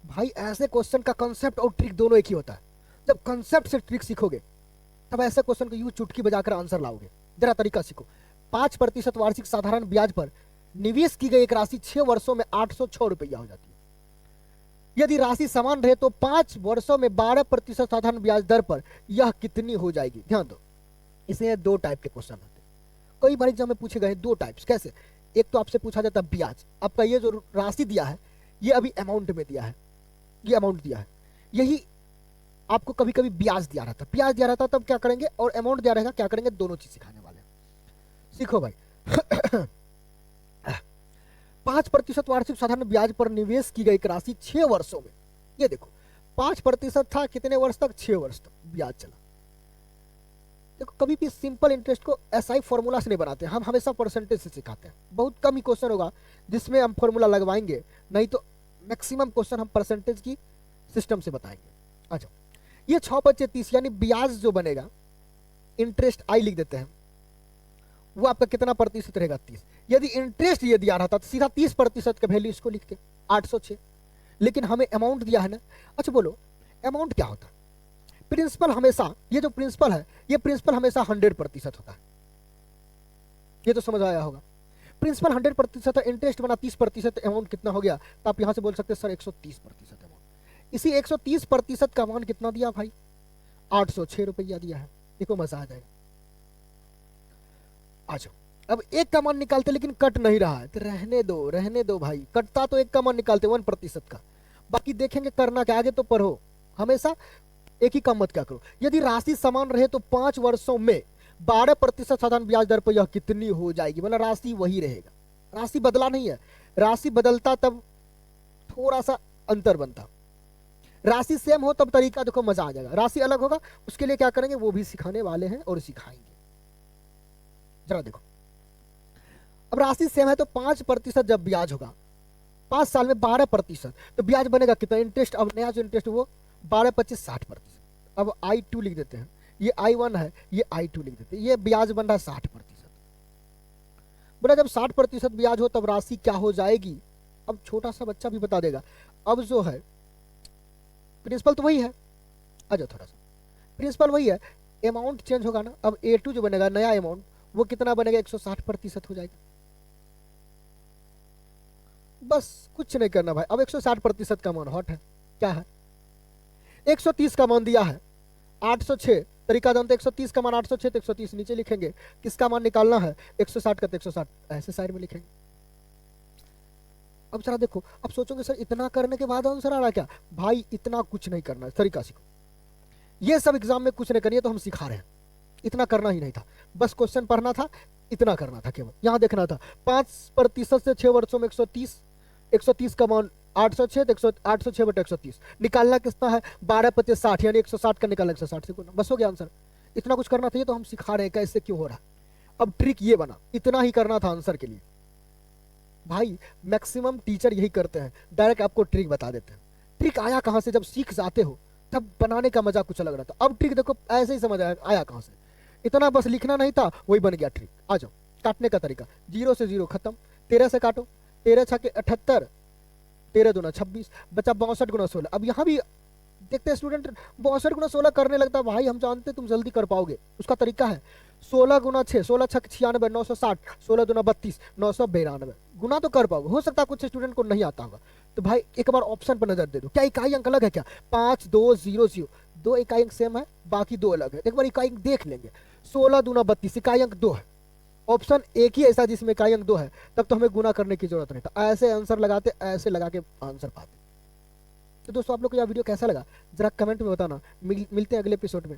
भाई ऐसे क्वेश्चन का कंसेप्ट और ट्रिक दोनों एक ही होता है। जब कंसेप्ट से ट्रिक सीखोगे तब ऐसे क्वेश्चन को यूं चुटकी बजाकर आंसर लाओगे। जरा तरीका सीखो। 5% वार्षिक साधारण ब्याज पर निवेश की गई एक राशि 6 वर्षों में 806 रुपया हो जाती है। यदि राशि समान रहे तो 5 वर्षों में 12% साधारण ब्याज दर पर यह कितनी हो जाएगी। ध्यान दो, इसमें दो टाइप के क्वेश्चन होते हैं। कई बार एग्जाम में पूछे गए दो टाइप्स। कैसे? एक तो आपसे पूछा जाता है ब्याज, आपका ये जो राशि दिया है ये अभी अमाउंट में दिया है, ये अमाउंट दिया है, यही आपको कभी कभी ब्याज दिया रहता है। ब्याज दिया रहता है तब क्या करेंगे, और अमाउंट दिया रहेगा क्या करेंगे, दोनों चीज सिखाने वाले हैं। सीखो भाई। 5% वार्षिक साधारण ब्याज पर निवेश की गई एक राशि 6 वर्षों में, ये देखो 5% था, कितने वर्ष तक, 6 वर्ष तक ब्याज चला। देखो कभी भी सिंपल इंटरेस्ट को एसआई फॉर्मूला से नहीं बनाते, हम हमेशा परसेंटेज से सिखाते हैं। बहुत कम ही क्वेश्चन होगा जिसमें हम फॉर्मूला लगवाएंगे, नहीं तो मैक्सिमम क्वेश्चन हम परसेंटेज की सिस्टम से बताएंगे। अच्छा, ये 6×5 यानी ब्याज जो बनेगा, इंटरेस्ट आई लिख देते हैं, वो आपका कितना प्रतिशत रहेगा, 30। यदि इंटरेस्ट ये दिया रहता तो सीधा 30% का वैल्यू इसको लिखते 806, लेकिन हमें अमाउंट दिया है ना। अच्छा बोलो अमाउंट क्या होता है? प्रिंसिपल हमेशा, ये जो प्रिंसिपल है ये प्रिंसिपल हमेशा 100% होता है, ये तो समझ आया होगा। प्रिंसिपल 100% है, इंटरेस्ट बना 30%, अमाउंट कितना हो गया, तो आप यहां से बोल सकते हैं सर 130% अमाउंट। इसी 130% का अमाउंट कितना दिया भाई, 806 रुपया दिया है। देखो मजा आ जाएगा। अच्छा अब एक का मान निकालते लेकिन कट नहीं रहा है, तो रहने दो भाई, कटता तो एक का मान निकालते 1% का, बाकी देखेंगे करना क्या, आगे तो पढ़ो, हमेशा एक ही काम मत क्या करो। यदि राशि समान रहे तो 5 वर्षों में 12% साधारण ब्याज दर पर यह कितनी हो जाएगी, मतलब राशि वही रहेगा, राशि बदला नहीं है। राशि बदलता तब थोड़ा सा अंतर बनता, राशि सेम हो तब तरीका देखो मजा आ जाएगा, राशि अलग होगा उसके लिए क्या करेंगे वो भी सिखाने वाले हैं और सिखाएंगे। जरा देखो, अब राशि सेम है तो 5% जब ब्याज होगा 5 साल में 12%, तो ब्याज बनेगा कितना, इंटरेस्ट, अब नया जो इंटरेस्ट वो 12×5 = 60%। अब I2 लिख देते हैं, ये I1 है, ये I2 लिख देते हैं, ये ब्याज बन रहा है 60%। बोला जब 60% ब्याज हो तब राशि क्या हो जाएगी। अब छोटा सा बच्चा भी बता देगा। अब जो है प्रिंसिपल तो वही है, अच्छा थोड़ा सा प्रिंसिपल वही है, अमाउंट चेंज होगा ना। अब A2 जो बनेगा नया अमाउंट वो कितना बनेगा, 160% हो जाएगा। बस कुछ नहीं करना भाई। अब 160% का मान हॉट है, क्या है, 130 का मान दिया है 806, तरीका जानते 130 का मान 806, तो 130 नीचे लिखेंगे, किसका मान निकालना है 160 का, तो 160 ऐसे साइड में लिखेंगे। अब जरा देखो, अब सोचोगे सर इतना करने के बाद आंसर आ रहा क्या, भाई इतना कुछ नहीं करना है, तरीका सीखो। ये सब एग्जाम में कुछ नहीं करनी है तो हम सिखा रहे हैं, इतना करना ही नहीं था, बस क्वेश्चन पढ़ना था, इतना करना था केवल। यहां देखना था 5% से 6 वर्षों में 130, 130 का मान 806, 806/130 निकालना कितना है 12×5 = 60, यानी 160 का निकालना 160 से गुना, बस हो गया आंसर। इतना कुछ करना था, ये तो हम सिखा रहे हैं कैसे क्यों हो रहा है। अब ट्रिक ये बना, इतना ही करना था आंसर के लिए। भाई मैक्सिमम टीचर यही करते हैं, डायरेक्ट आपको ट्रिक बता देते हैं। ट्रिक आया कहां से, जब सीख जाते हो तब बनाने का मजा कुछ अलग रहता। अब ट्रिक देखो ऐसे ही समझ आया कहां से, इतना बस लिखना नहीं था वही बन गया ट्रिक। आ जाओ, काटने का तरीका, 0 से 0 खत्म, 13 से काटो, 13×6 = 78, 13×2 = 26, बचा 62×16। अब यहाँ भी देखते हैं स्टूडेंट 62×16 करने लगता है, भाई हम जानते तुम जल्दी कर पाओगे, उसका तरीका है 16×6, 16×6 = 96, 960, 16×2 = 32, 992। गुना तो कर पाओगे, हो सकता है कुछ स्टूडेंट को नहीं आता होगा, तो भाई एक बार ऑप्शन पर नजर दे दो, क्या इकाई अंक अलग है क्या, 5 2 0 0, 2 इकाई अंक सेम है, बाकी 2 अलग है, एक बार इकाई अंक देख लेंगे। 16×2 = 32, इकाई अंक 2 है, ऑप्शन एक ही ऐसा जिसमें इकाई अंक 2 है, तब तो हमें गुना करने की जरूरत नहीं था, ऐसे आंसर लगाते, ऐसे लगा के आंसर पाते। तो दोस्तों आप लोग को यह वीडियो कैसा लगा जरा कमेंट में बताना, मिलते हैं अगले एपिसोड में।